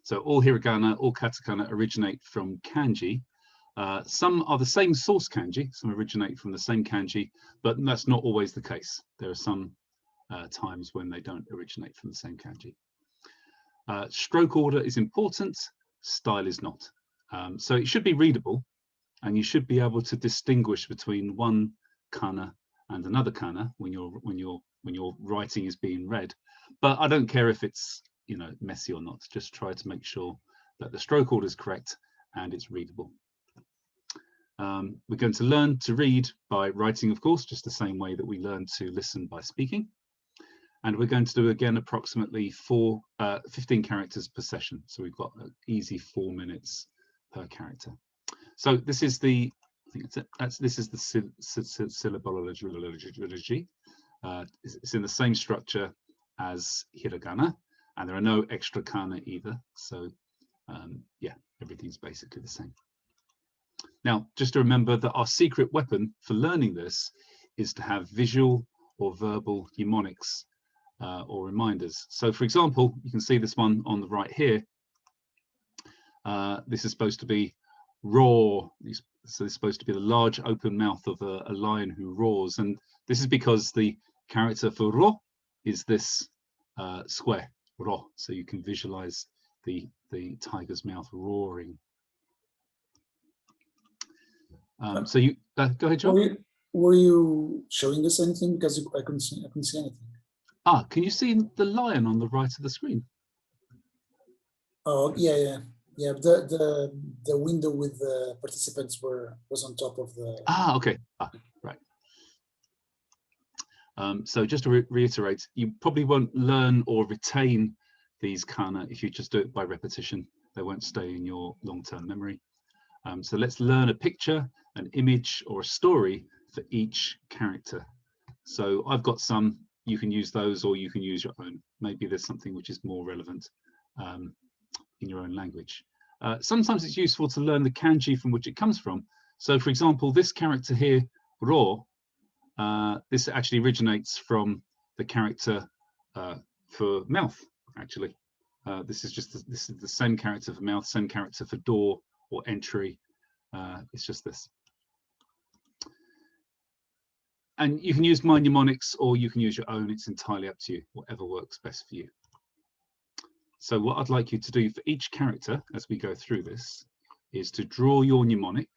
So all hiragana, all katakana originate from kanji. Some are the same source kanji, some originate from the same kanji, but that's not always the case. There are some times when they don't originate from the same kanji. Stroke order is important, style is not. So it should be readable, and you should be able to distinguish between one kana and another kana when your writing is being read. But I don't care if it's, you know, messy or not. Just try to make sure that the stroke order is correct and it's readable. We're going to learn to read by writing, of course, just the same way that we learn to listen by speaking. And we're going to do again approximately 15 characters per session. So we've got an easy 4 minutes per character. So this is the, I think this is the syllabology. It's in the same structure as hiragana, and there are no extra kana either. So yeah, everything's basically the same. Now, just to remember that our secret weapon for learning this is to have visual or verbal mnemonics or reminders. So for example, you can see this one on the right here. This is supposed to be roar. So it's supposed to be the large open mouth of a lion who roars. And this is because the character for ro is this square, ro. So you can visualize the tiger's mouth roaring. So you go ahead, John. Were you showing us anything? Because I couldn't see anything. Ah, can you see the lion on the right of the screen? Oh yeah. The window with the participants was on top of the. Ah, okay. Right. So just to reiterate, you probably won't learn or retain these kana if you just do it by repetition. They won't stay in your long-term memory. So let's learn a picture, an image, or a story for each character. So I've got some, you can use those or you can use your own. Maybe there's something which is more relevant in your own language. Sometimes it's useful to learn the kanji from which it comes from. So for example, this character here, ro, this actually originates from the character for mouth, actually. This is the same character for mouth, same character for door or entry. It's just this. And you can use my mnemonics or you can use your own. It's entirely up to you, whatever works best for you. So what I'd like you to do for each character as we go through this is to draw your mnemonic.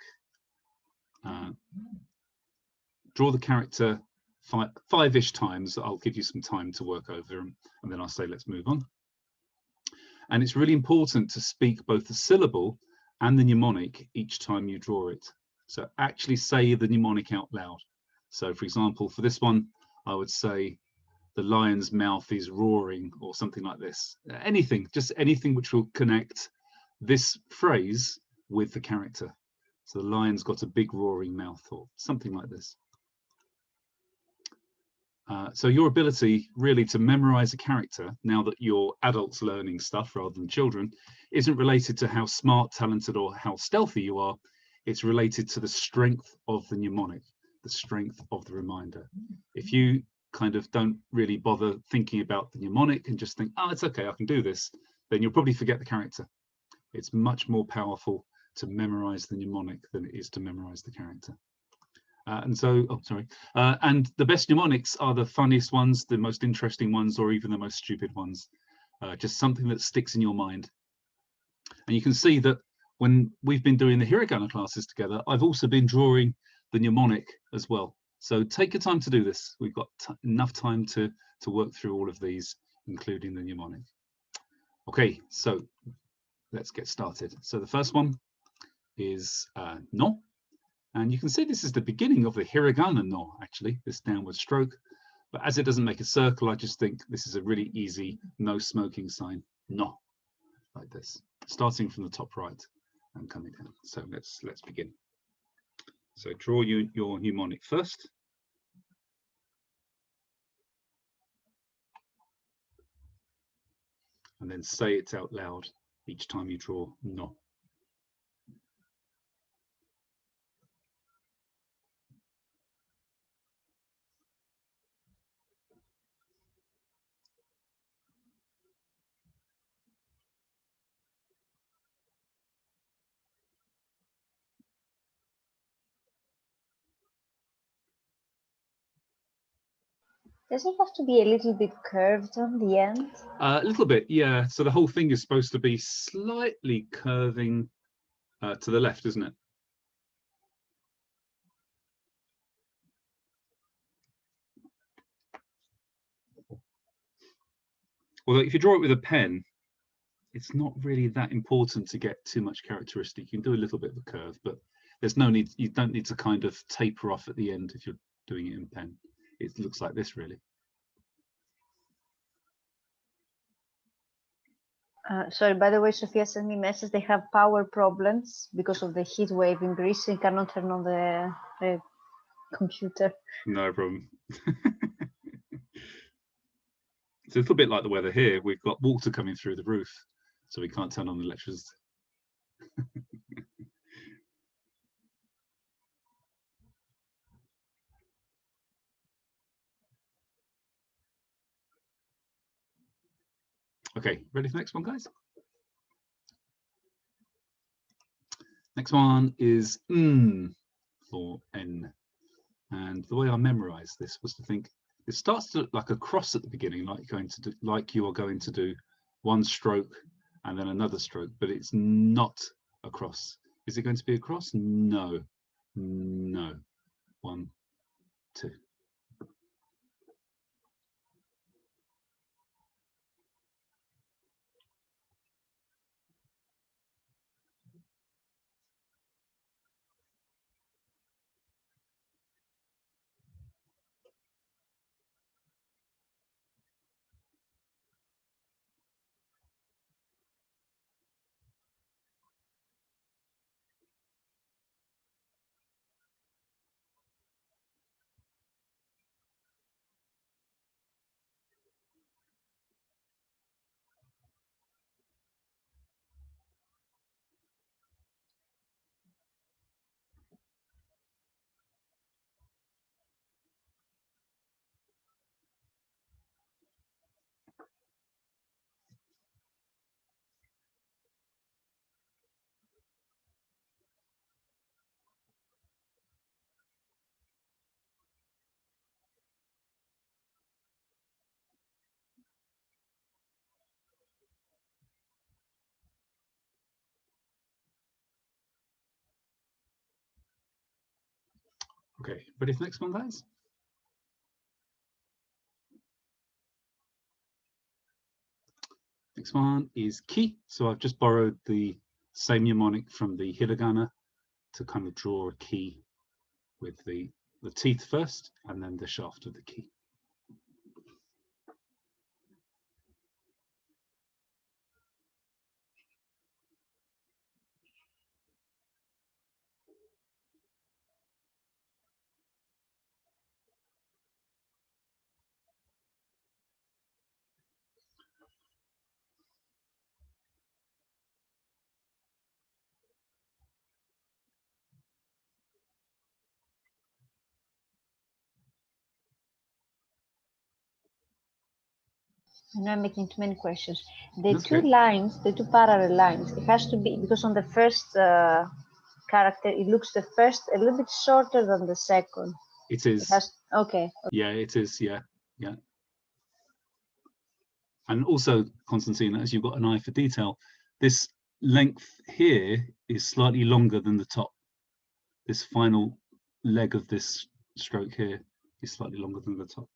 Draw the character five-ish times. I'll give you some time to work over them, and then I'll say, let's move on. And it's really important to speak both the syllable and the mnemonic each time you draw it. So actually say the mnemonic out loud. So for example, for this one, I would say the lion's mouth is roaring or something like this. Anything, just anything which will connect this phrase with the character. So the lion's got a big roaring mouth or something like this. So your ability really to memorize a character, now that you're adults learning stuff rather than children, isn't related to how smart, talented, or how stealthy you are. It's related to the strength of the mnemonic, the strength of the reminder. If you kind of don't really bother thinking about the mnemonic and just think, oh, it's okay, I can do this, then you'll probably forget the character. It's much more powerful to memorize the mnemonic than it is to memorize the character. And the best mnemonics are the funniest ones, the most interesting ones, or even the most stupid ones. Just something that sticks in your mind. And you can see that when we've been doing the hiragana classes together, I've also been drawing the mnemonic as well. So take your time to do this. We've got enough time to work through all of these, including the mnemonic. Okay, so let's get started. So the first one is no. And you can see this is the beginning of the hiragana no, actually, this downward stroke. But as it doesn't make a circle, I just think this is a really easy no smoking sign, no, like this, starting from the top right and coming down. So let's begin. So draw your mnemonic first. And then say it out loud each time you draw no. Does it have to be a little bit curved on the end? A little bit, yeah. So the whole thing is supposed to be slightly curving to the left, isn't it? Although if you draw it with a pen, it's not really that important to get too much characteristic. You can do a little bit of a curve, but there's no need. You don't need to kind of taper off at the end if you're doing it in pen. It looks like this, really. Sorry, by the way, Sophia sent me a message. They have power problems because of the heat wave in Greece. They cannot turn on the computer. No problem. It's a little bit like the weather here. We've got water coming through the roof, so we can't turn on the electricity. Okay, ready for the next one, guys? Next one is for N. And the way I memorized this was to think it starts to look like a cross at the beginning, like you are going to do one stroke and then another stroke, but it's not a cross. Is it going to be a cross? No. No. 1, 2. Okay, ready for the next one, guys? Next one is ki. So I've just borrowed the same mnemonic from the hiragana to kind of draw a ki with the teeth first and then the shaft of the ki. I know I'm making too many questions. The That's two okay. lines, the two parallel lines, it has to be, because on the first character, it looks the first a little bit shorter than the second. It is. It has, okay. Yeah, it is. Yeah, yeah. And also, Constantine, as you've got an eye for detail, this length here is slightly longer than the top. This final leg of this stroke here is slightly longer than the top.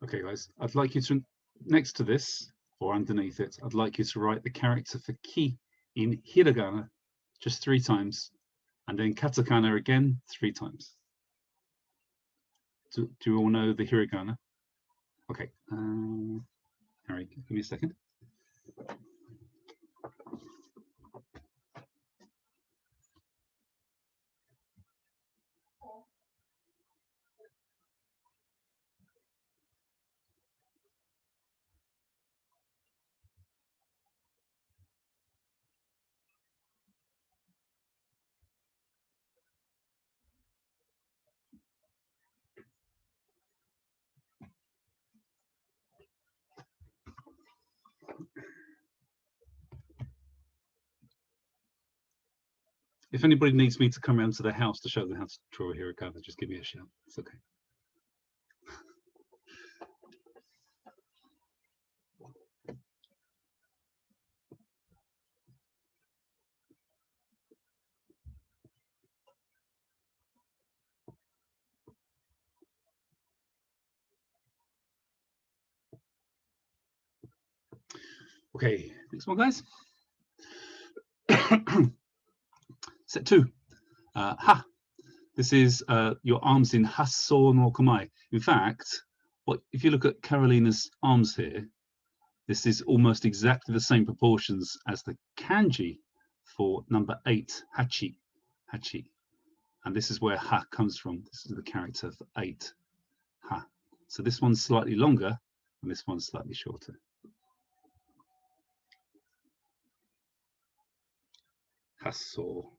Okay, guys, I'd like you to, next to this, or underneath it, I'd like you to write the character for ki in hiragana just 3 times, and then katakana again 3 times. Do you all know the hiragana? Okay, Harry, give me a second. If anybody needs me to come around to their house to show them how to draw a hiragana, just give me a shout. It's okay. Okay, next one, guys. Set 2. Ha. This is your arms in hasso no kamai. In fact, if you look at Carolina's arms here, this is almost exactly the same proportions as the kanji for number 8, hachi. Hachi. And this is where ha comes from. This is the character for 8, ha. So this one's slightly longer and this one's slightly shorter. Hasso.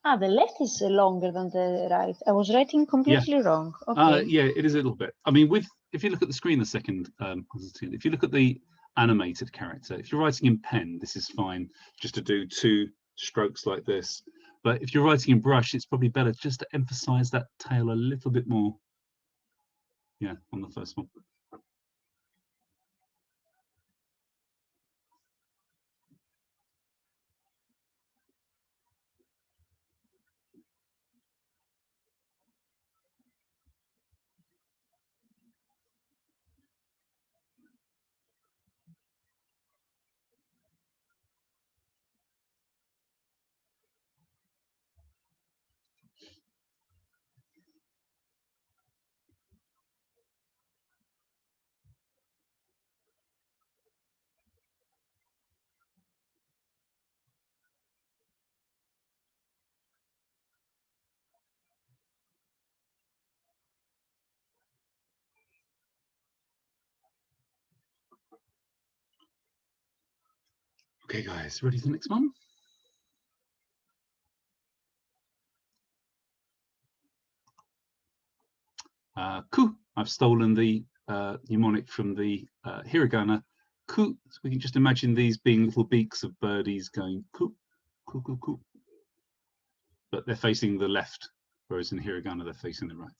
Ah, the left is longer than the right. I was writing completely wrong. Okay. Yeah, it is a little bit. I mean, if you look at the screen a second, if you look at the animated character, if you're writing in pen, this is fine just to do 2 strokes like this. But if you're writing in brush, it's probably better just to emphasize that tail a little bit more. Yeah, on the first one. Okay, guys, ready for the next one? Ku. I've stolen the mnemonic from the hiragana ku. So we can just imagine these being little beaks of birdies going ku, ku, ku, ku. But they're facing the left, whereas in hiragana they're facing the right.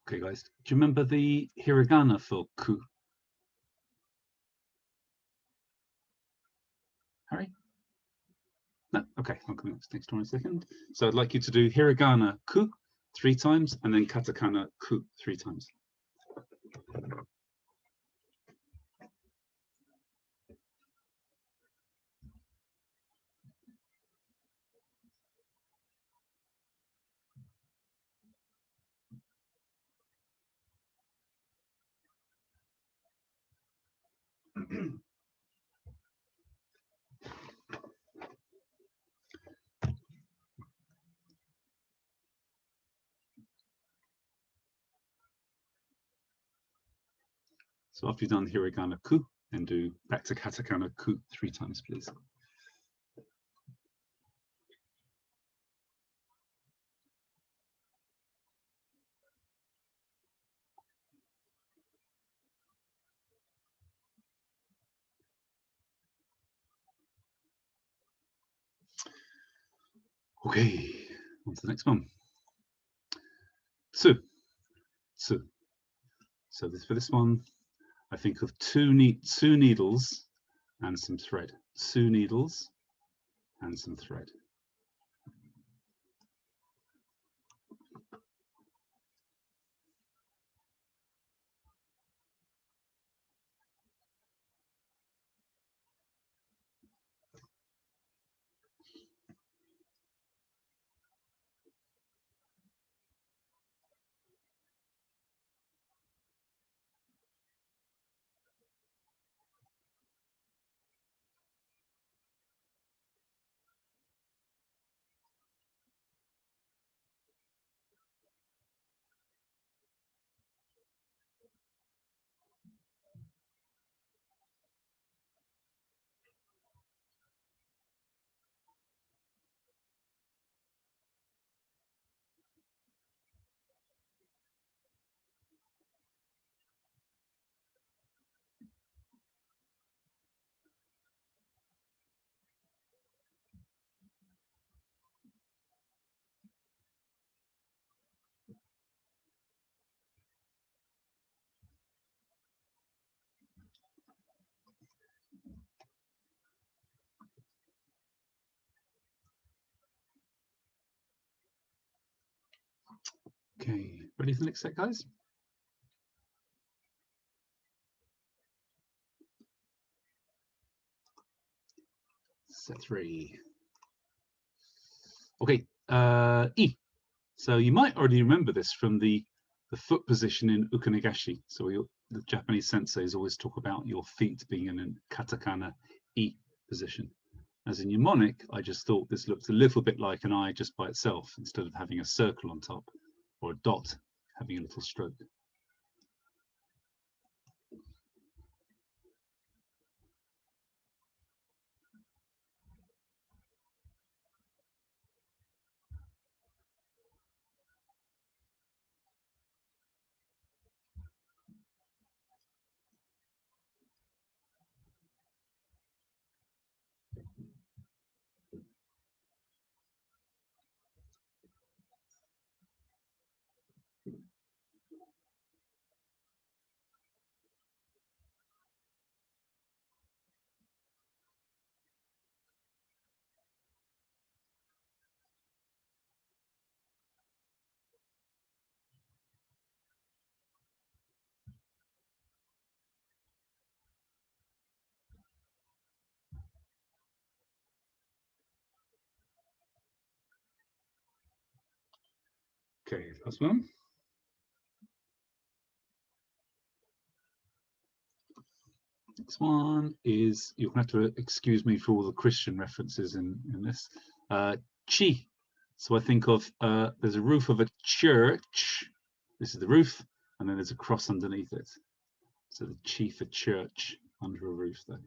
Okay, guys, do you remember the hiragana for ku? Harry? No? Okay, I'll come next one in a second. So I'd like you to do hiragana ku 3 times and then katakana ku 3 times. So after you've done hiragana ku, then do back to katakana ku 3 times, please. Okay, on to the next one. Tsu. Tsu. So for this one, I think of two needles and some thread. Two needles and some thread. Okay, ready for the next set, guys? Set 3. Okay, E. So you might already remember this from the foot position in ukanagashi. So the Japanese senseis always talk about your feet being in a katakana E position. As in mnemonic, I just thought this looked a little bit like an eye just by itself, instead of having a circle on top or a dot having a little stroke. Okay, last one. Next one is, you'll have to excuse me for all the Christian references in this. Chi. So I think of, there's a roof of a church. This is the roof, and then there's a cross underneath it. So the chi for church under a roof there.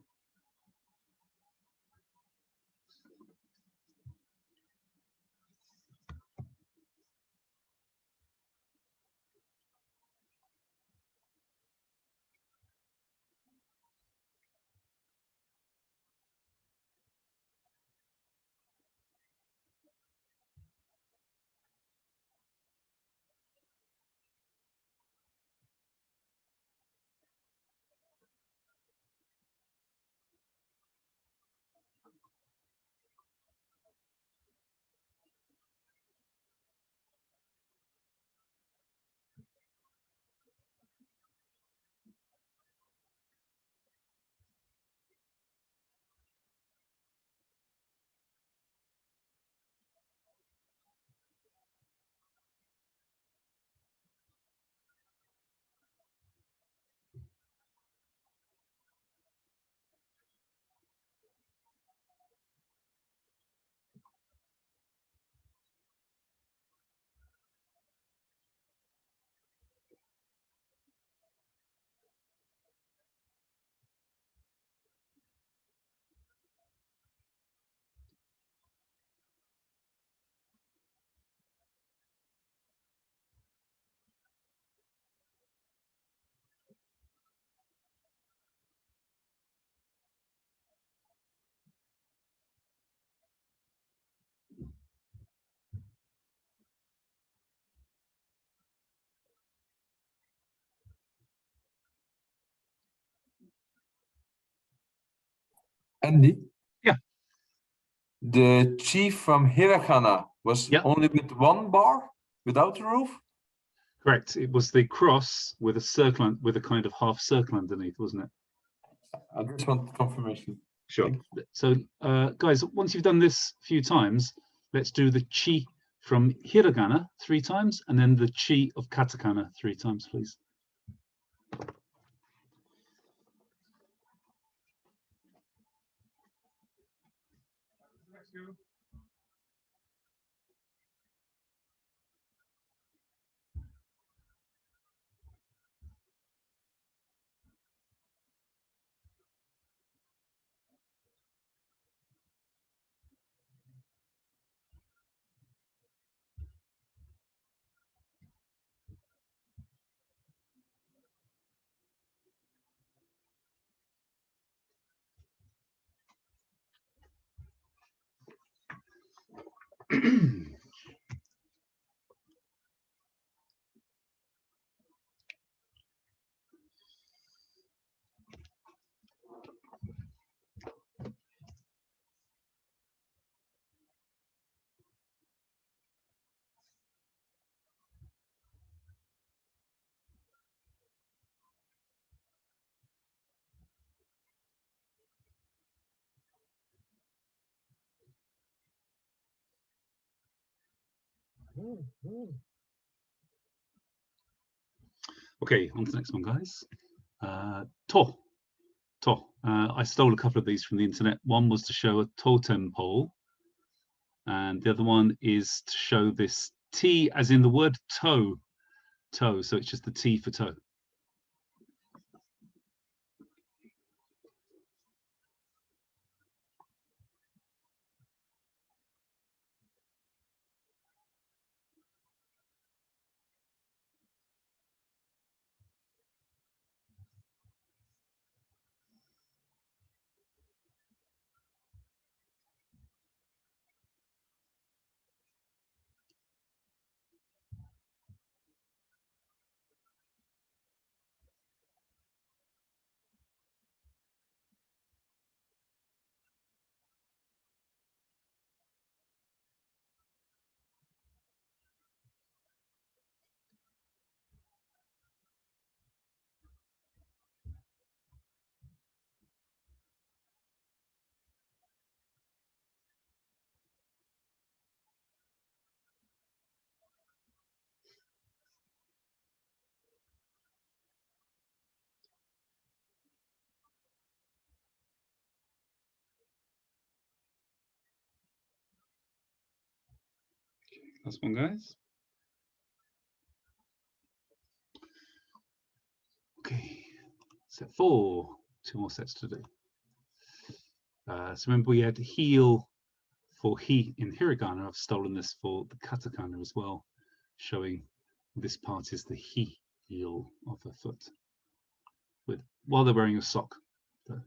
Andy? Yeah. The chi from Hiragana was Yeah. only with one bar, without the roof? Correct. It was the cross with a circle, with a kind of half circle underneath, wasn't it? I just want confirmation. Sure. So, guys, once you've done this a few times, let's do the chi from Hiragana 3 times, and then the chi of Katakana 3 times, please. Okay, on to the next one, guys. To. I stole a couple of these from the internet. One was to show a totem pole, and the other one is to show this T as in the word toe. So it's just the T for toe. Last one, guys. Okay, set 4. 2 more sets to do. So remember we had heel for he in hiragana. I've stolen this for the katakana as well, showing this part is the heel of the foot with while they're wearing a sock. So,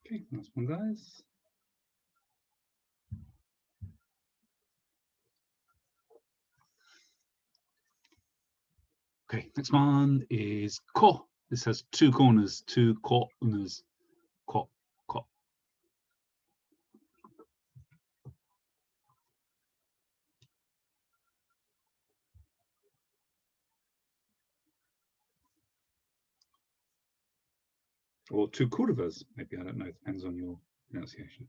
okay, last one, guys. Okay, next one is ko. This has 2 corners, 2 corners. Ko, ko. Or two curvas, maybe, I don't know, depends on your pronunciation.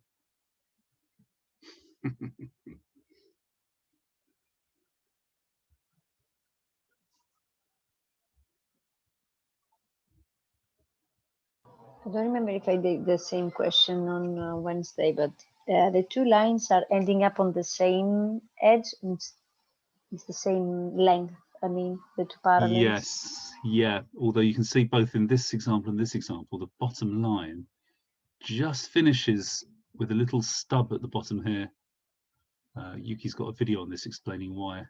I don't remember if I did the same question on Wednesday, but the two lines are ending up on the same edge. And it's the same length. I mean, the two parallels. Yes, yeah. Although you can see both in this example and this example, the bottom line just finishes with a little stub at the bottom here. Yuki's got a video on this explaining why.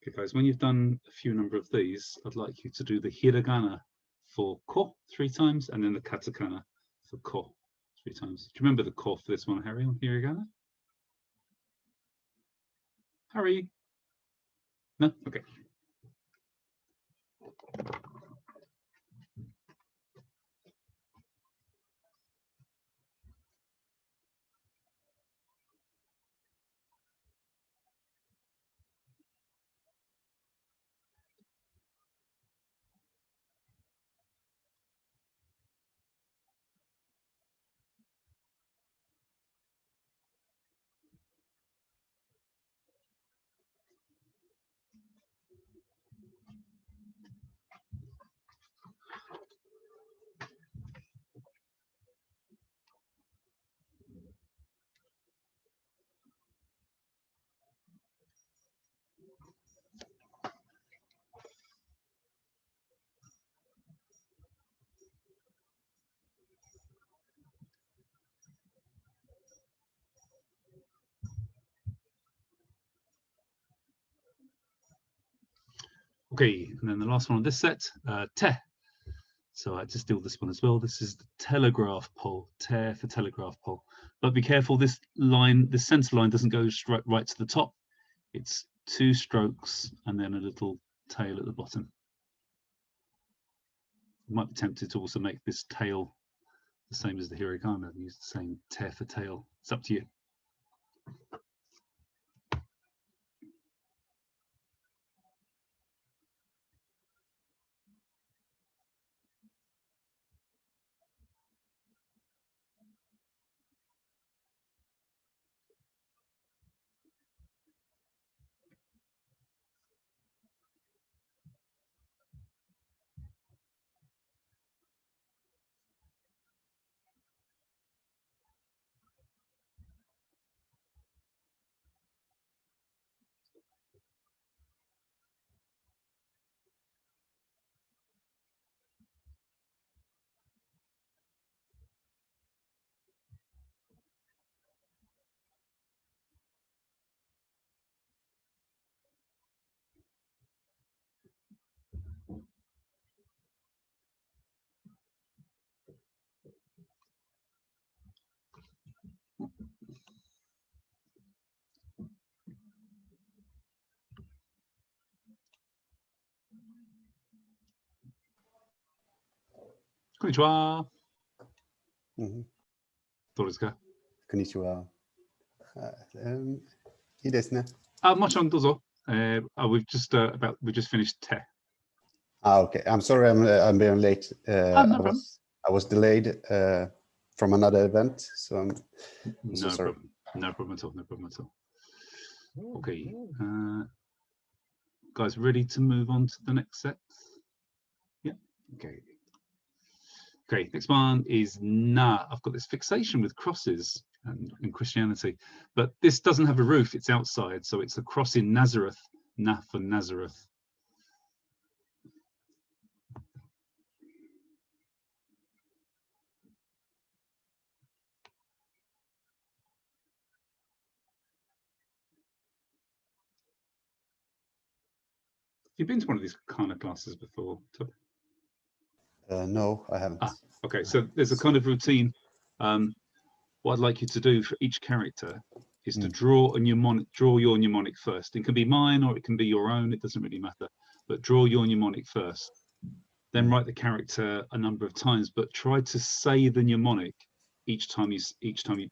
Okay, guys, when you've done a few number of these, I'd like you to do the hiragana for ko 3 times and then the katakana for ko 3 times. Do you remember the ko for this one, Harry, on hiragana? Harry? No? Okay. Okay, and then the last one on this set, te. So I just deal with this one as well. This is the telegraph pole, te for telegraph pole. But be careful, this line, this center line doesn't go straight right to the top. It's 2 strokes and then a little tail at the bottom. You might be tempted to also make this tail the same as the hiragana and use the same te for tail. It's up to you. Konnichiwa. どうですか? こんにちは。いいですね。もちろんどうぞ。we've just finished te. Okay. I'm sorry, I'm being late. No problem. I was delayed from another event, so I'm so No sorry. problem. No problem at all. No problem at all. Okay. Guys, ready to move on to the next set? Yeah. Okay. Okay, next one is na. I've got this fixation with crosses and in Christianity, but this doesn't have a roof, it's outside, so it's a cross in Nazareth, na for Nazareth. You've been to one of these kind of classes before? No, I haven't. Ah, okay, so there's a kind of routine. What I'd like you to do for each character is to draw a mnemonic, draw your mnemonic first. It can be mine or it can be your own, it doesn't really matter. But draw your mnemonic first. Then write the character a number of times, but try to say the mnemonic each time you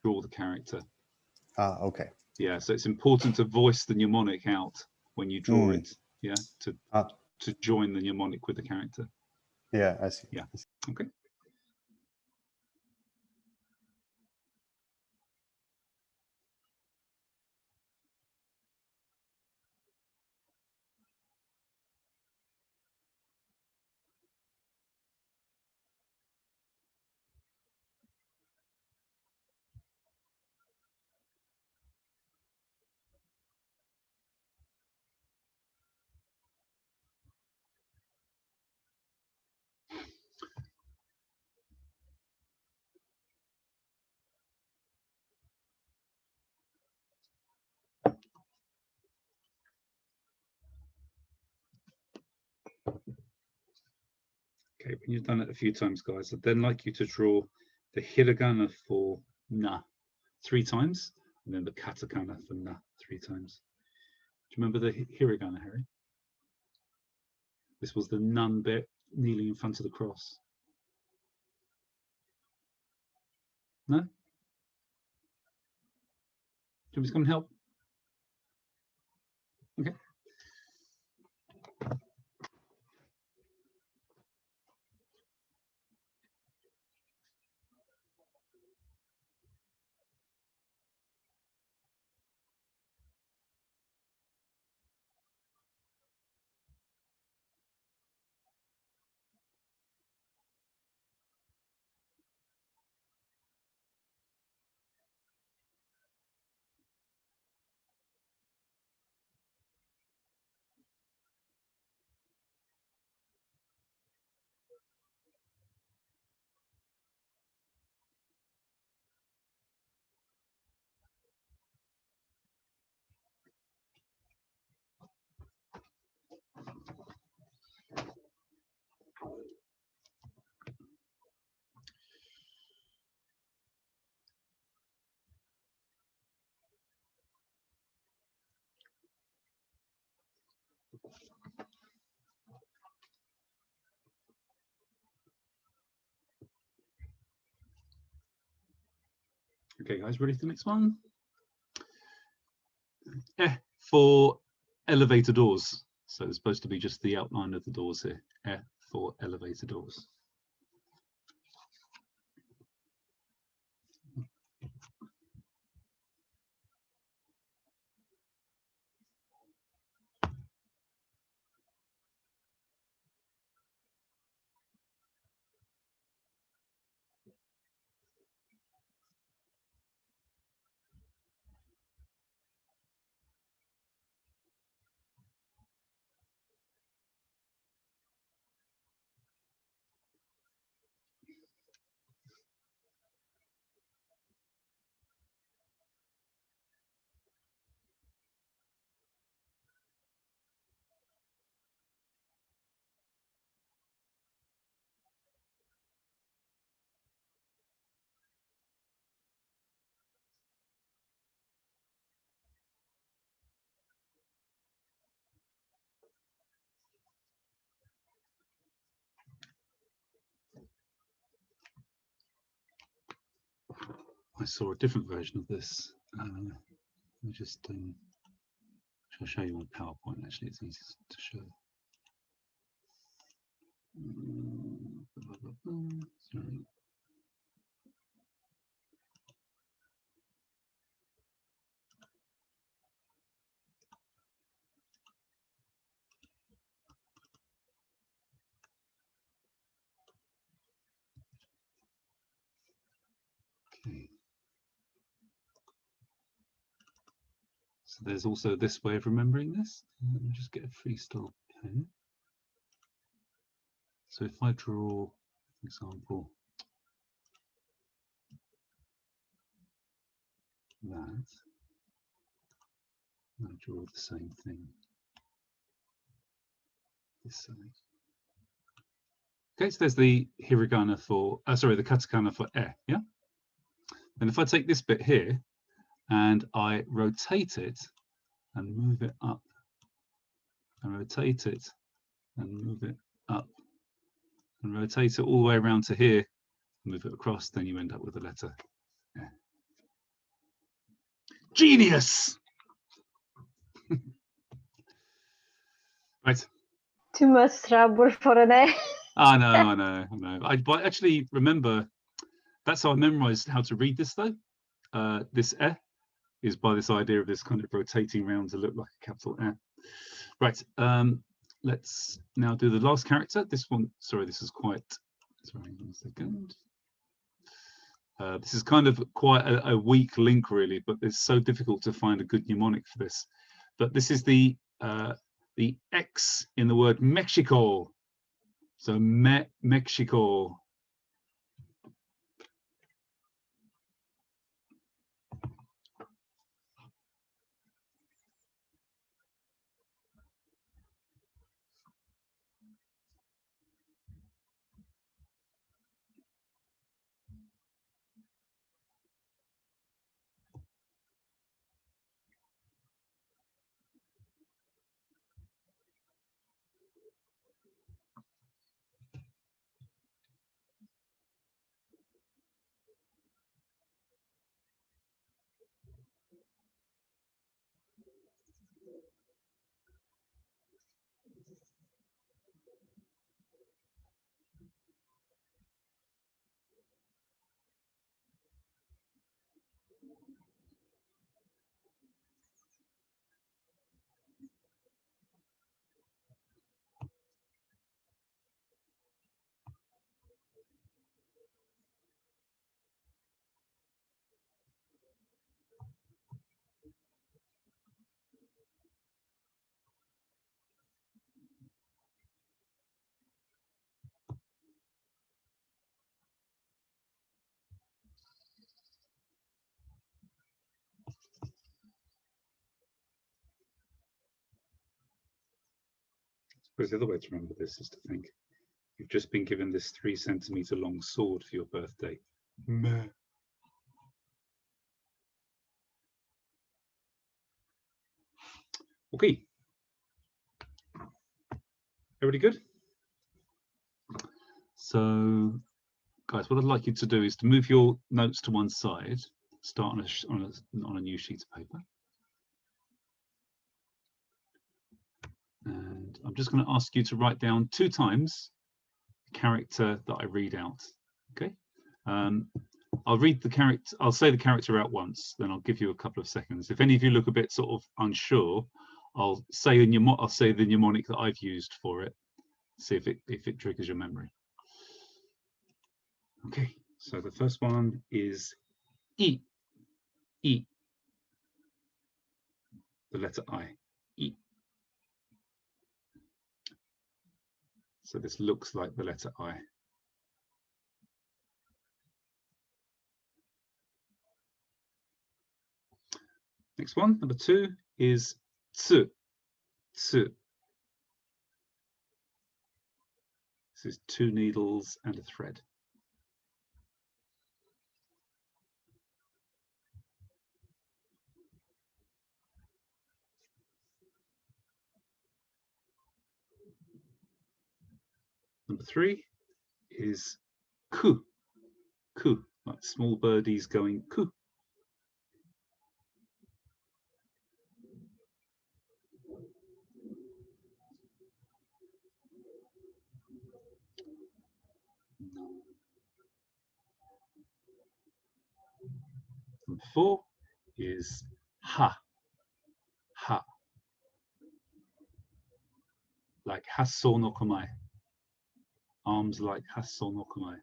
draw the character. Ah, okay. Yeah, so it's important to voice the mnemonic out when you draw it. Yeah, to join the mnemonic with the character. Yeah, I see. Yeah. Okay. Okay, when you've done it a few times, guys, I'd then like you to draw the hiragana for na 3 times, and then the katakana for na 3 times. Do you remember the hiragana, Harry? This was the nun bit kneeling in front of the cross. No? Do you want me to come and help? Okay. Okay, guys, ready for the next one? For elevator doors. So it's supposed to be just the outline of the doors here. For elevator doors. I saw a different version of this. Let me just I'll show you on PowerPoint. Actually, it's easy to show. Sorry. Okay. So there's also this way of remembering this. Let me just get a freestyle pen. So if I draw, for example, that, I draw the same thing. this side. Okay, so there's the hiragana for, sorry, the katakana for e, yeah? And if I take this bit here and I rotate it and move it up, and rotate it and move it up, and rotate it all the way around to here, move it across, then you end up with the letter e. Genius! Right. Too much trouble for an A. I know. But actually remember, that's how I memorized how to read this though. This E is by this idea of this kind of rotating around to look like a capital E. Right, let's now do the last character. This one, sorry, this is quite, sorry, 1 second. This is kind of quite a weak link really, but it's so difficult to find a good mnemonic for this. But this is the X in the word Mexico. So Mexico. I suppose the other way to remember this is to think you've just been given this 3 centimeter long sword for your birthday. Meh. Okay. Everybody good? So, guys, what I'd like you to do is to move your notes to one side, start on a new sheet of paper. And I'm just going to ask you to write down 2 times the character that I read out. Okay. I'll read the character. I'll say the character out once, then I'll give you a couple of seconds. If any of you look a bit sort of unsure, I'll say the mnemonic that I've used for it. See if it triggers your memory. Okay. So the first one is E. E. The letter I. E. So this looks like the letter I. Next one, number 2, is Tsu. Tsu. This is 2 needles and a thread. Number 3 is Ku. Ku, like small birdies going Ku. Number 4 is Ha. Ha. Like Hasso no Kamae. Arms like Hasso no Kamae.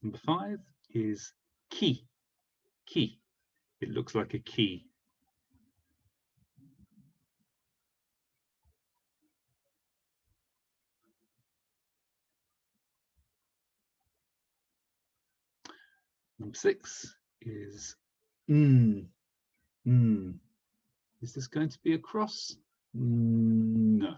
Number 5 is Ki. Ki. It looks like a key. Number 6 is Is this going to be a cross? No.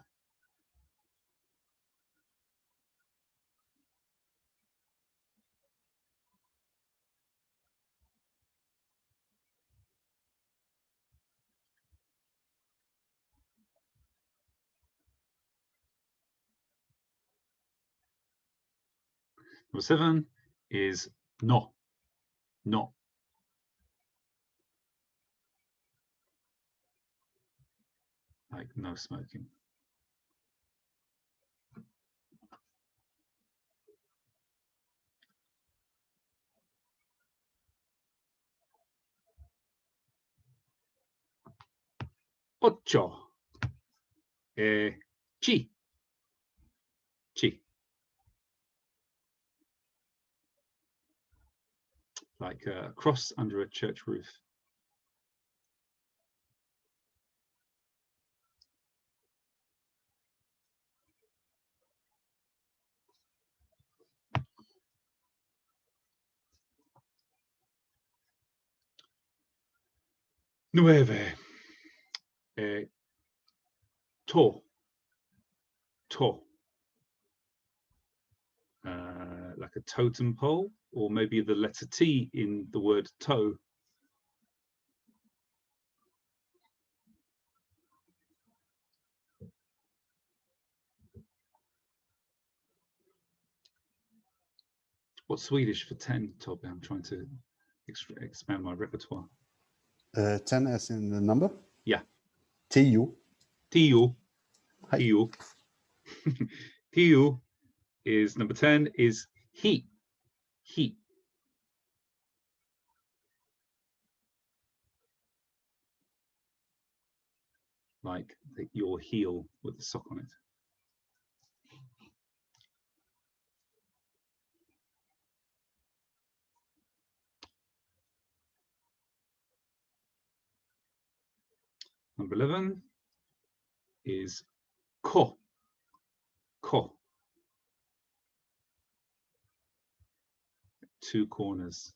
Number 7 is no. Like no smoking. Ocho. Chi. Like a cross under a church roof. Nueve. To. Like a totem pole, or maybe the letter T in the word toe. What's Swedish for 10, Toby? I'm trying to expand my repertoire. 10 as in the number? Yeah. TU. Tio. Hi. Tio. Tio is number 10 is he. Like your heel with the sock on it. Number 11 is ko. Two corners.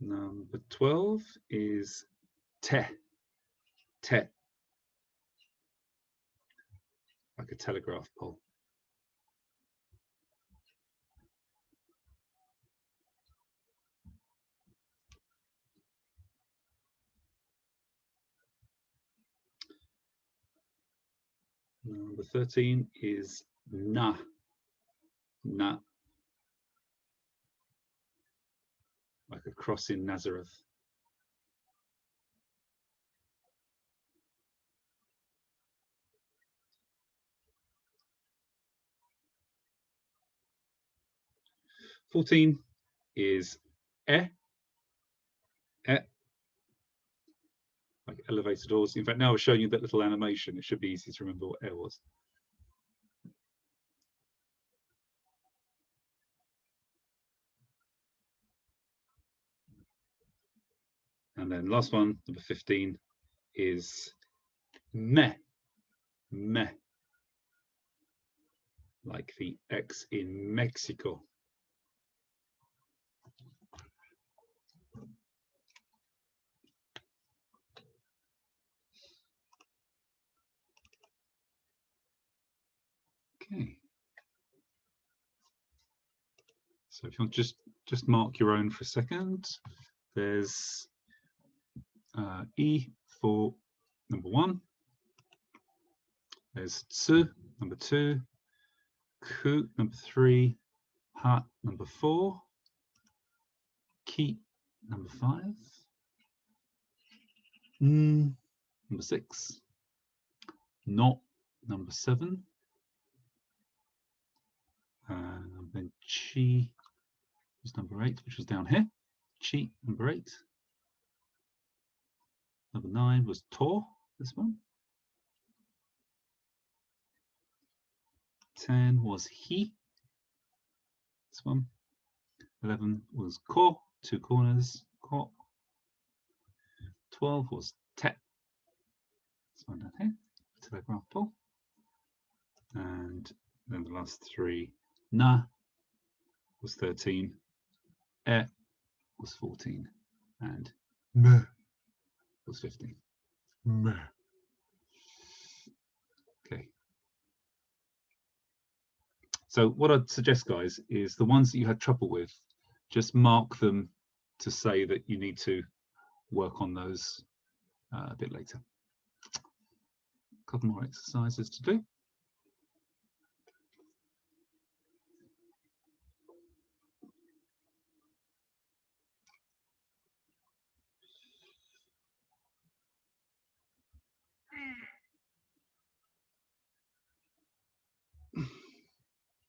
Number 12 is te. Like a telegraph pole. Number 13 is na. Like a cross in Nazareth. "14 is like elevator doors. In fact, now I've shown you that little animation, it should be easy to remember what was. And then last one, number 15, is me. Like the X in Mexico. Okay. So if you want just mark your own for a second, there's E for number 1. There's tsu, number 2. Ku, number 3. Ha, number 4. Ki, number 5. Number 6. No, number 7. And then chi is number 8, which was down here. Chi, number 8. Number 9 was to, this one. 10 was he, this one. 11 was ko, 2 corners, ko. 12 was te. This one down here, telegraph pole. And then the last 3, na was 13, e was 14, and me was 15. Me. Okay. So what I'd suggest, guys, is the ones that you had trouble with, just mark them to say that you need to work on those a bit later. A couple more exercises to do.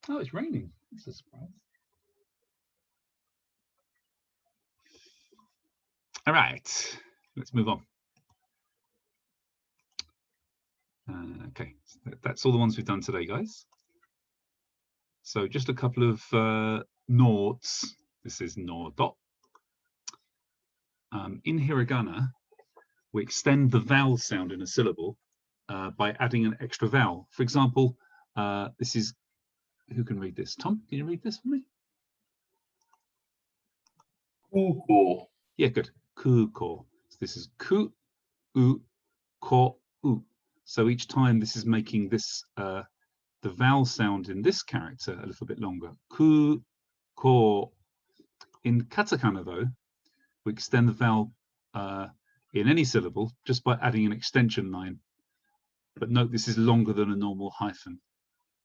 Oh, it's raining. That's a surprise. All right, let's move on. Okay, so that's all the ones we've done today, guys. So just a couple of notes. This is no dot. In hiragana, we extend the vowel sound in a syllable by adding an extra vowel. For example, this is, who can read this? Tom, can you read this for me? Kuko. Yeah, good. Kuko. So this is ku, u, ko, u. So each time this is making this the vowel sound in this character a little bit longer. Ku, ko. In katakana, though, we extend the vowel in any syllable just by adding an extension line. But note this is longer than a normal hyphen.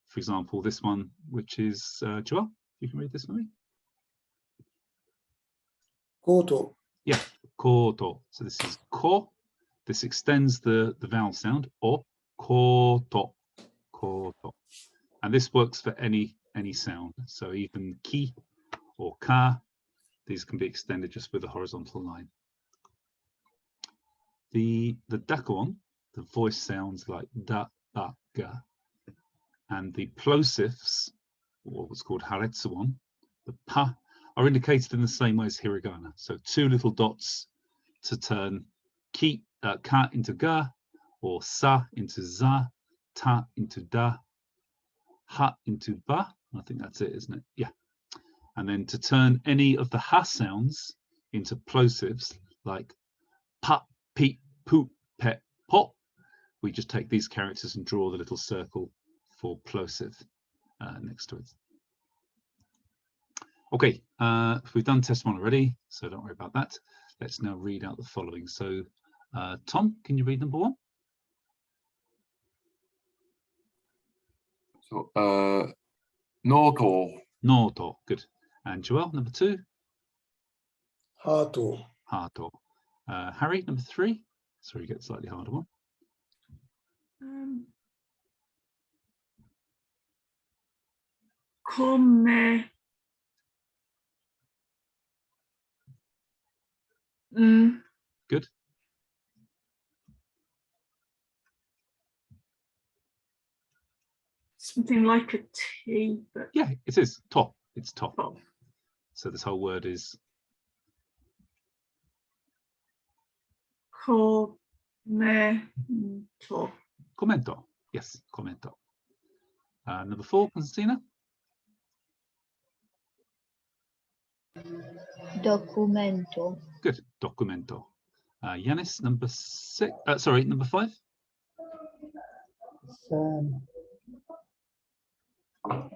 For example, this one, which is Joel, you can read this for me. Koto. Yeah, koto. So this is ko. This extends the vowel sound, o, koto, koto. And this works for any sound. So even ki or ka, these can be extended just with a horizontal line. The dakuon, the voice sounds like da, ba, ga, and the plosives, or what's called haretsuon, the pa, are indicated in the same way as hiragana. So 2 little dots to turn ki, ka into ga, or sa into za, ta into da, ha into ba. I think that's it, isn't it? Yeah. And then to turn any of the ha sounds into plosives like pa, pi, pu, pe, po, we just take these characters and draw the little circle for plosive next to it. Okay, we've done test 1 already, so don't worry about that. Let's now read out the following. So, Tom, can you read number 1? So, noto. Noto, good. And Joel, number 2? Hato. Hato. Harry, number 3? Sorry, you get a slightly harder one. Come. Good. Something like a T, but Yeah, it is. To. It's to. oh, So this whole word is commento. commento. Yes, commento. Number 4, Constantina. Documento. Good, documento. Yanis, number 6. Sorry, number 5. It's, no,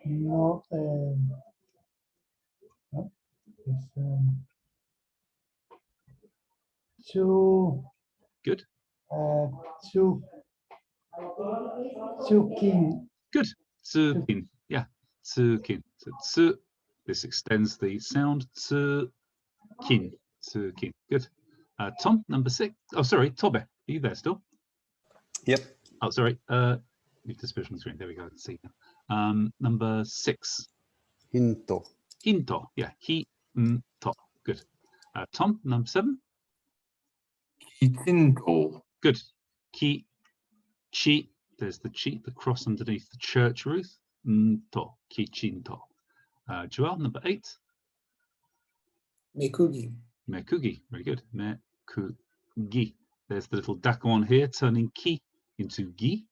no, it's two, Good. Tsukin. Good. Tsukin. Yeah, tsukin. So tsu. This extends the sound. Tsukin. Tsukin. Good. Tom, number 6. Oh, sorry, Tobe. Are you there still? Yep. Oh, sorry. You've disappeared from the screen. There we go. I can see now. Number 6. Hinto. Hinto. Yeah. Hinto. Good. Tom, number 7. Kichinto. Good. Ki. Chi. There's the chi, the cross underneath the church roof. Nto. Kichinto. Joel, number 8. Mekugi. Mekugi. Very good. Mekugi. There's the little dakon here, turning ki into gi.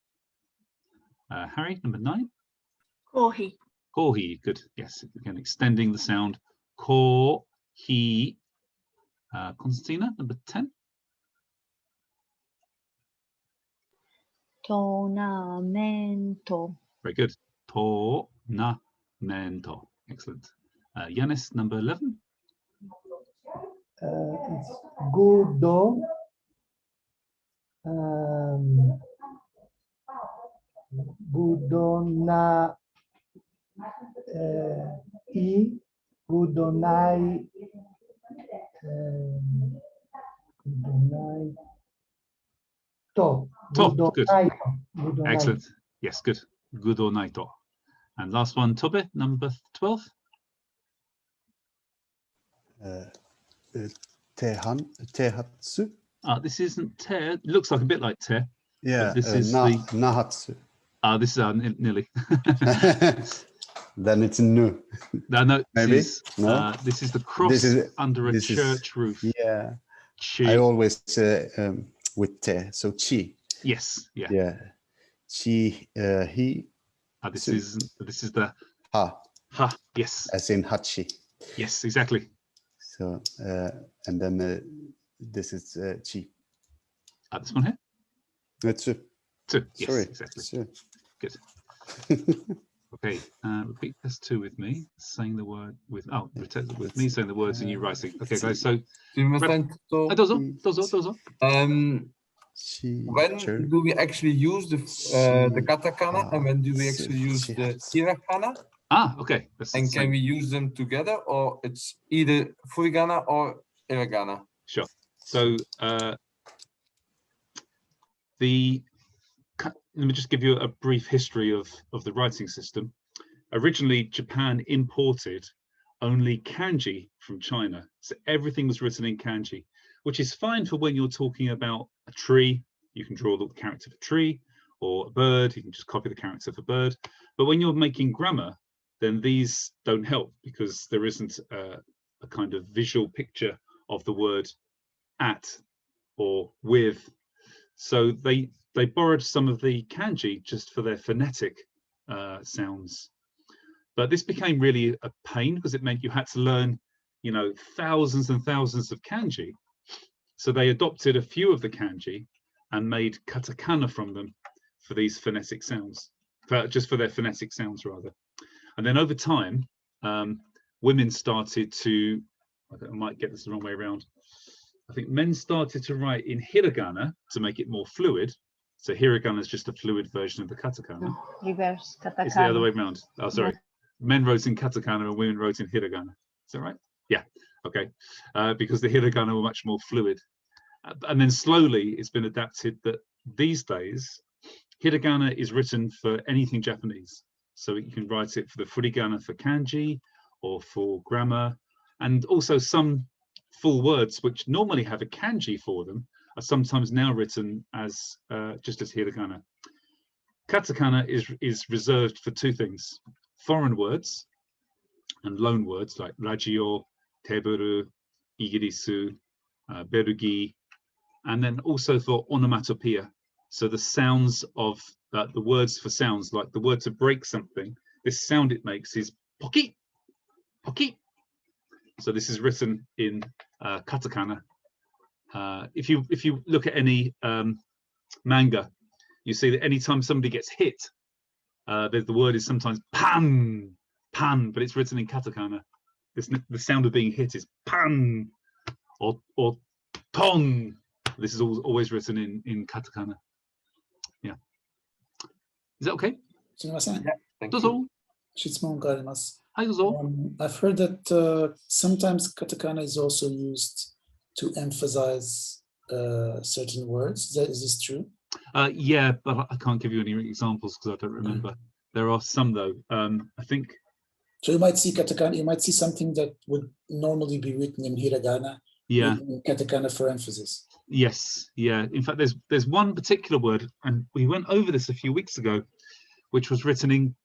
Harry, number 9. Kohi. Kohi, good. Yes, again, extending the sound. Ko-hi. Constantina, number 10. Tonamento. Very good. To-na-mento. Excellent. Yanis, number 11. It's Gudo. Gudona Gudonai Gudonai To. To, good. Gudonai. Excellent. Yes, good. Gudonaito. And last one, Tobe, number 12. Tehatsu. This isn't te. It looks like a bit like te. Yeah, This is Nahatsu. This is nearly. Then it's Nu. No, Maybe? no. This is the cross under a this is- church roof. Yeah, Chi. I always with te, so chi. Yes, yeah. Yeah, chi, he, This So- is the ha, ha. Yes, as in hachi. yes, exactly. So, and then this is chi. This one here. It's Two. Yes, sorry. exactly. Tsu. Good. Okay. Repeat this 2 with me, saying the word with with me saying the words and you writing. Okay, guys. So Do you understand? So, dozo. Chi. when Sure. do we actually use the katakana and when do we actually use the hiragana? Okay. That's the And same. can we use them together, or it's either furigana or hiragana? Sure. So let me just give you a brief history of the writing system. Originally, Japan imported only kanji from China. So everything was written in kanji, which is fine for when you're talking about a tree. You can draw the character of a tree, or a bird. You can just copy the character of a bird. But when you're making grammar, then these don't help because there isn't a kind of visual picture of the word at or with. So they borrowed some of the kanji just for their phonetic sounds. But this became really a pain because it meant you had to learn, thousands and thousands of kanji. So they adopted a few of the kanji and made katakana from them for these phonetic sounds, just for their phonetic sounds rather. And then over time, women started to, I might get this the wrong way around. I think men started to write in hiragana to make it more fluid. So hiragana is just a fluid version of the katakana. Reverse katakana. It's the other way around. Oh, sorry. Men wrote in katakana and women wrote in hiragana. Is that right? Yeah. Okay. Because the hiragana were much more fluid. And then slowly it's been adapted that these days, hiragana is written for anything Japanese. So you can write it for the furigana for kanji or for grammar. And also some full words which normally have a kanji for them are sometimes now written as just as hiragana. Katakana is reserved for 2 things: foreign words and loan words like radio, teburu, igirisu, berugi, and then also for onomatopoeia. So the sounds of the words for sounds, like the word to break something, this sound it makes is poki, poki. So this is written in katakana. If you look at any manga, you see that anytime somebody gets hit, the word is sometimes pan, but it's written in katakana. The sound of being hit is pan or ton. This is always written in katakana. Yeah. Is that okay? すみません。 Thank どうぞ。 you. 質問があります。はい、どうぞ。 I've heard that sometimes katakana is also used to emphasize certain words. Is this true? Yeah, but I can't give you any examples because I don't remember. There are some though. I think. So you might see katakana, you might see something that would normally be written in hiragana, Yeah. in katakana for emphasis. Yes. Yeah. In fact, there's one particular word, and we went over this a few weeks ago, which was written in.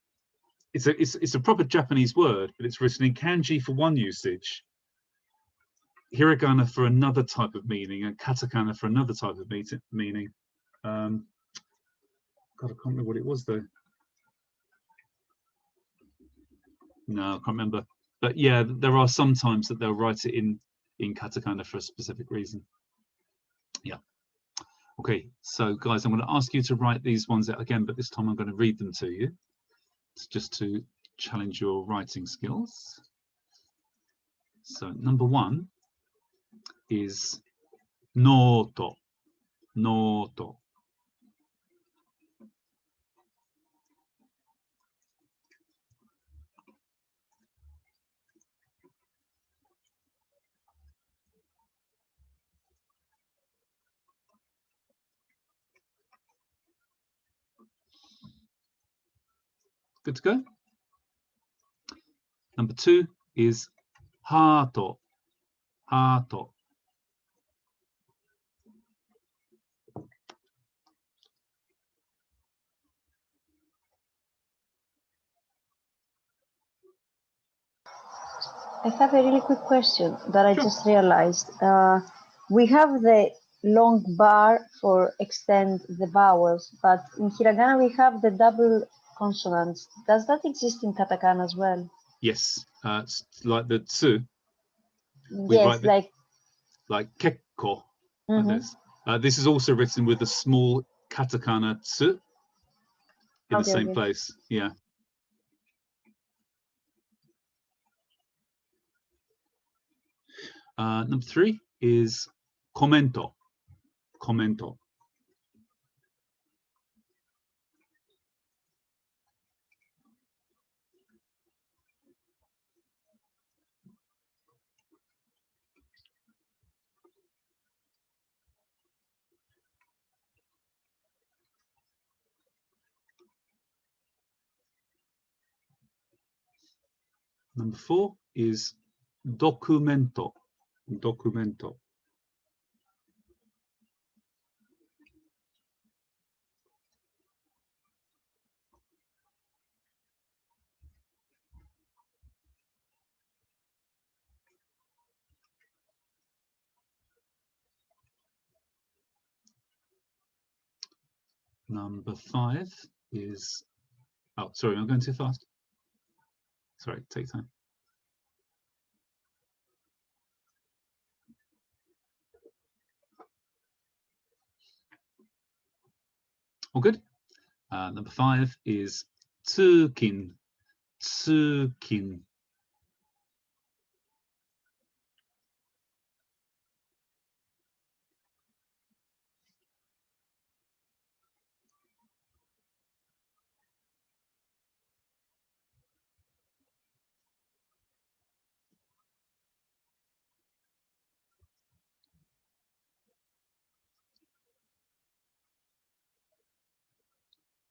It's a proper Japanese word, but it's written in kanji for one usage. hiragana for another type of meaning and katakana for another type of meaning. God, I can't remember what it was though. No, I can't remember. But yeah, there are some times that they'll write it in katakana for a specific reason. Yeah. Okay, so guys, I'm going to ask you to write these ones out again, but this time I'm going to read them to you. It's just to challenge your writing skills. So number 1 is noto, noto. Good to go. Number 2 is hato, hato. I have a really quick question that I Sure. just realized. We have the long bar for extend the vowels, but in hiragana we have the double consonants. Does that exist in katakana as well? Yes, it's like the tsu. We Yes, write the, like kekko, like this. This is also written with a small katakana tsu in the same place. Yeah. Number 3 is commento, commento. Number 4 is documento, documento. Number 5 is, oh, sorry, I'm going too fast. Sorry, take time. All good. Number 5 is tsukin, tsukin.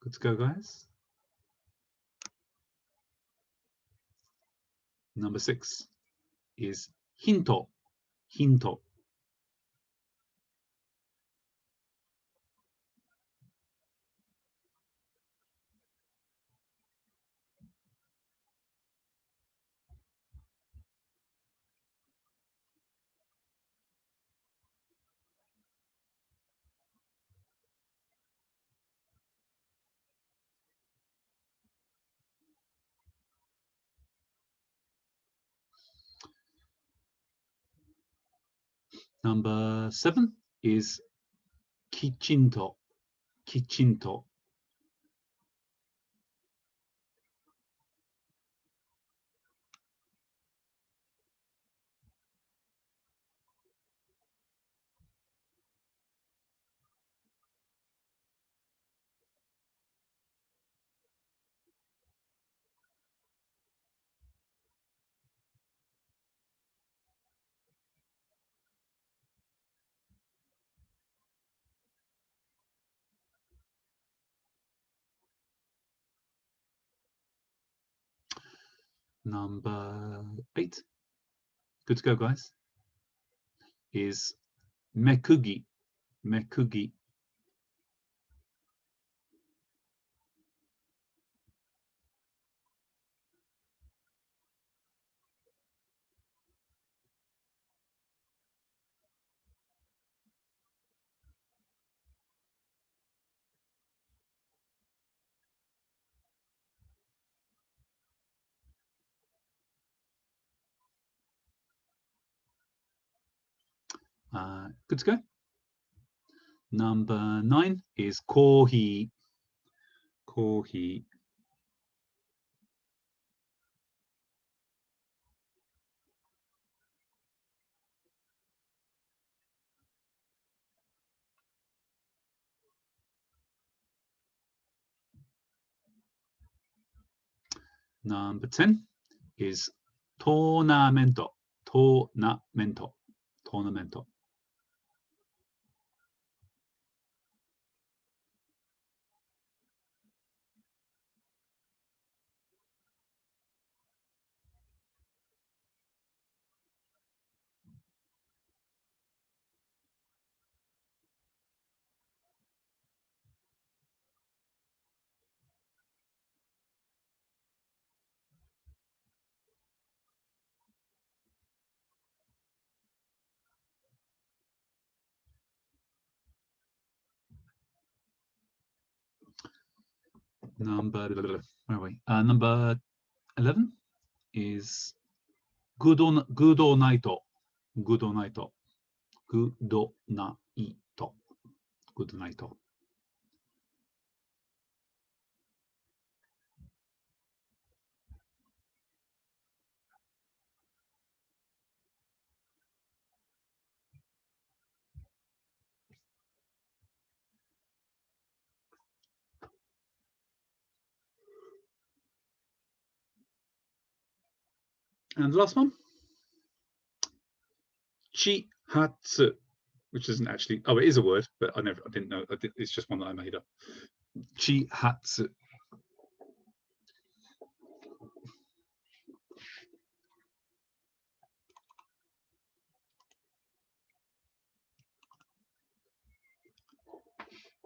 Good to go, guys. Number 6 is hinto, hinto. Number 7 is kichinto, kichinto. Number 8, good to go, guys, is mekugi, mekugi. Good to go. Number 9 is kohi. Kohi. Number 10 is tournamento. Tournamento. Tournamento. Number, where are we? Number 11 is good or naito. Good or naito. Good or naito. Good naito. And the last one, chihatsu, which isn't actually, oh, it is a word, but I didn't know. It's just one that I made up. Chihatsu.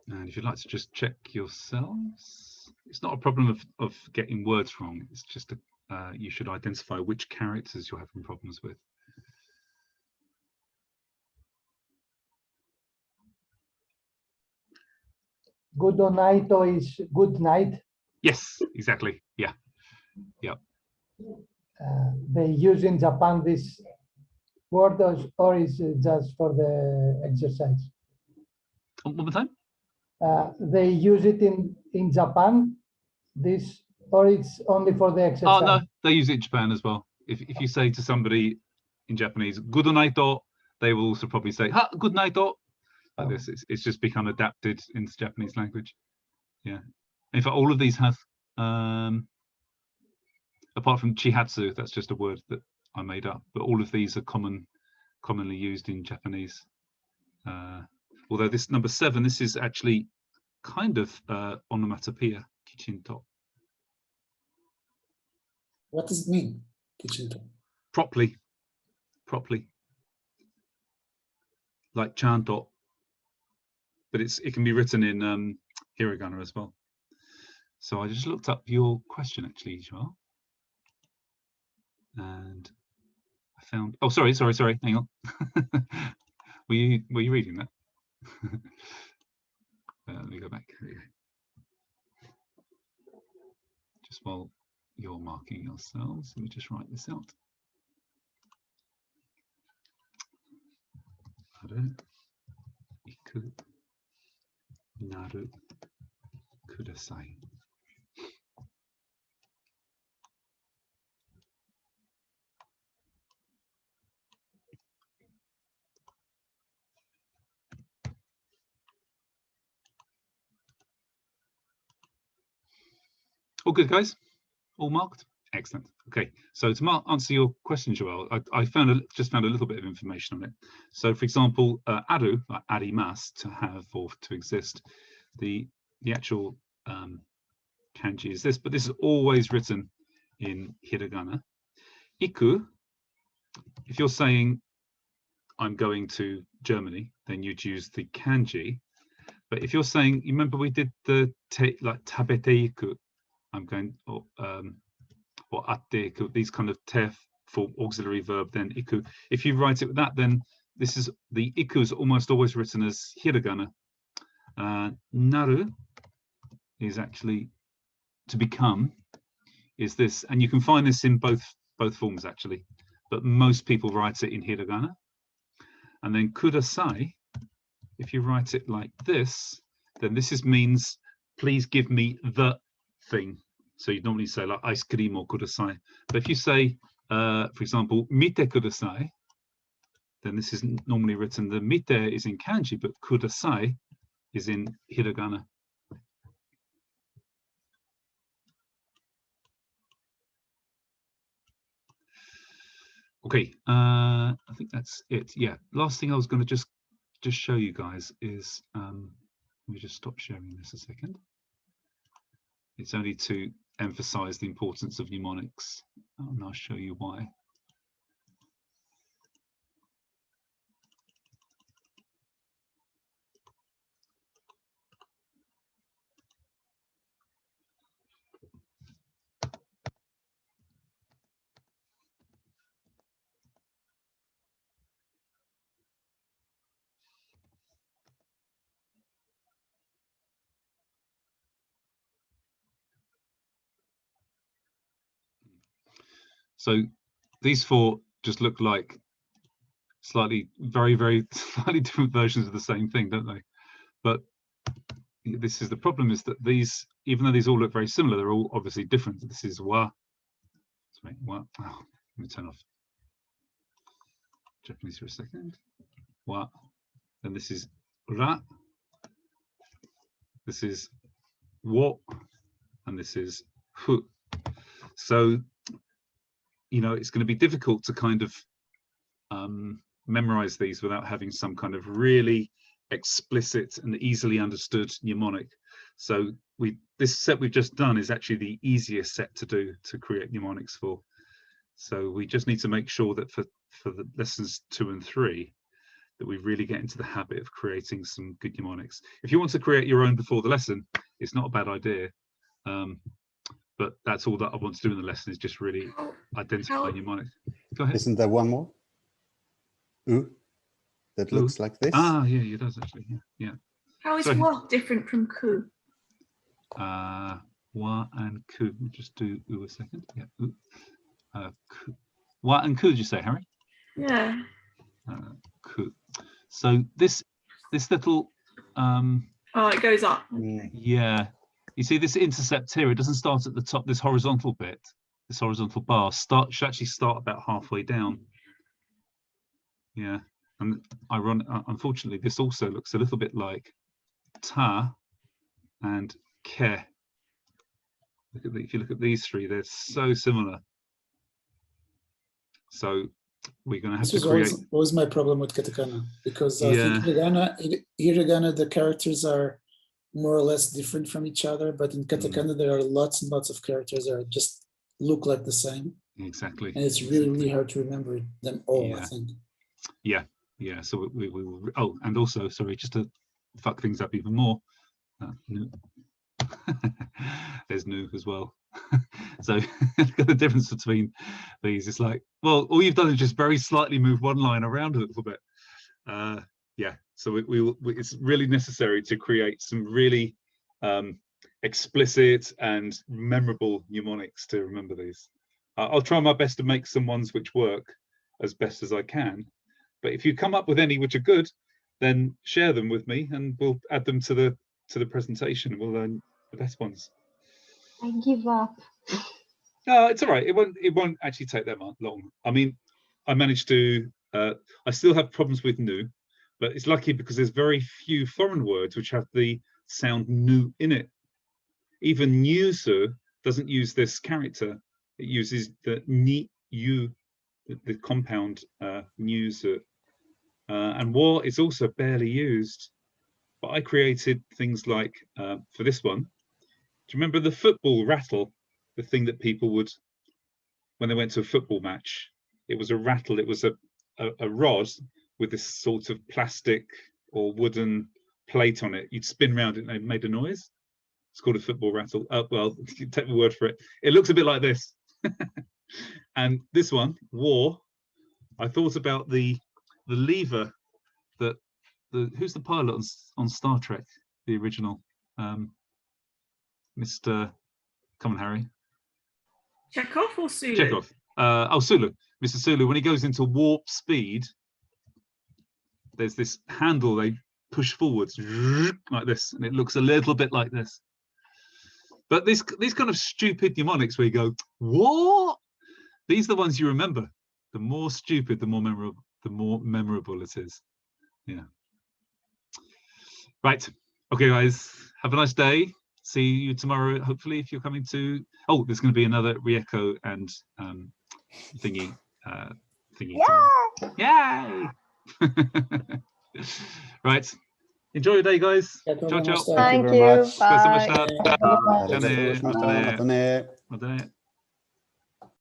And if you'd like to just check yourselves, it's not a problem of getting words wrong. It's just you should identify which characters you're having problems with. Good naito is good night. Yes, exactly. Yeah. They use in Japan this word, or is it just for the exercise? One more time. They use it in Japan, this, or it's only for the exercise? Oh no, they use it in Japan as well. If you say to somebody in Japanese, good naito, they will also probably say, ha, good naito. Like this, it's just become adapted into Japanese language. Yeah. In fact, all of these have, apart from chihatsu, that's just a word that I made up, but all of these are commonly used in Japanese. Although this number 7, this is actually kind of onomatopoeia, kichinto. What does it mean, kichinto? Properly. Like chanto. But it can be written in hiragana as well. So I just looked up your question actually, Joel. And I found, oh, sorry, hang on. were you reading that? Let me go back. Just while you're marking yourselves, let me just write this out. Naru, iku, naru, kudasai. All good, guys? All marked? Excellent. Okay, so to answer your question, Joel, I just found a little bit of information on it. So, for example, aru, like arimasu, to have or to exist, the actual kanji is this, but this is always written in hiragana. Iku, if you're saying I'm going to Germany, then you'd use the kanji. But if you're saying, you remember we did the like tabete iku, I'm going, or atte iku, these kind of te for auxiliary verb, then iku. If you write it with that, then this is the iku is almost always written as hiragana. Naru is actually to become, is this, and you can find this in both forms actually, but most people write it in hiragana. And then kudasai, if you write it like this, then this means please give me the thing. So you normally say like ice cream or kudasai. But if you say, for example, mite kudasai, then this is normally written, the mite is in kanji, but kudasai is in hiragana. Okay, I think that's it. Yeah, last thing I was going to just show you guys is, let me just stop sharing this a second. It's only to emphasize the importance of mnemonics, and I'll show you why. So these four just look like slightly, very slightly different versions of the same thing, don't they? But this is the problem, is that these, even though these all look very similar, they're all obviously different. This is wa. Sorry, wa. Oh, let me turn off Japanese for a second. Wa. And this is ra. This is wo. And this is hu. So, you know, it's going to be difficult to kind of memorize these without having some kind of really explicit and easily understood mnemonic. So this set we've just done is actually the easiest set to do, to create mnemonics for. So we just need to make sure that for the lessons 2 and 3 that we really get into the habit of creating some good mnemonics. If you want to create your own before the lesson, it's not a bad idea. But that's all that I want to do in the lesson, is just really identify mnemonics. Go ahead. Isn't there one more? Ooh, that looks like this. Ah, yeah, it does actually. Yeah. How is wa different from ku? Wa and ku. Let me just do oo a second. Yeah. Ku. Wa and ku, did you say, Harry? Yeah. Ku. So this little Oh, it goes up. yeah. You see this intercept here, it doesn't start at the top, this horizontal bit, this horizontal bar should actually start about halfway down. Yeah, and unfortunately, this also looks a little bit like ta and ke. If you look at these three, they're so similar. So we're going to have to create. Always my problem with katakana, because I think hiragana, the characters are more or less different from each other, but in katakana there are lots and lots of characters that just look like the same. Exactly. And it's really hard to remember them all, I think. Yeah. So we will. Oh, and also, sorry, just to fuck things up even more, there's nu as well. So the difference between these is like, well, all you've done is just very slightly move one line around a little bit. Yeah, so it's really necessary to create some really explicit and memorable mnemonics to remember these. I'll try my best to make some ones which work as best as I can, but if you come up with any which are good, then share them with me and we'll add them to the presentation, and we'll learn the best ones. I give up. No, it's all right. It won't actually take that long. I mean, I managed to. I still have problems with nu, but it's lucky because there's very few foreign words which have the sound nu in it. Even nyusu doesn't use this character. It uses the ni yu, the compound nyusu. And wa is also barely used. But I created things like, for this one, do you remember the football rattle? The thing that people would, when they went to a football match, it was a rattle. It was a rod with this sort of plastic or wooden plate on it. You'd spin around it and it made a noise. It's called a football rattle. Well, you can take my word for it. It looks a bit like this. And this one, war, I thought about the lever that who's the pilot on Star Trek, the original? Mr. Come on, Harry. Chekhov or Sulu? Chekhov. Sulu. Mr. Sulu, when he goes into warp speed, there's this handle they push forwards like this, and it looks a little bit like this. But these kind of stupid mnemonics where you go, what? These are the ones you remember. The more stupid, the more memorable it is. Yeah. Right. Okay, guys. Have a nice day. See you tomorrow, hopefully, if you're coming to. Oh, there's going to be another Rieko and thingy. Yay! Right. Enjoy your day, guys. Ciao, ciao. Thank very you. much. Bye. Bye. Tack så mycket.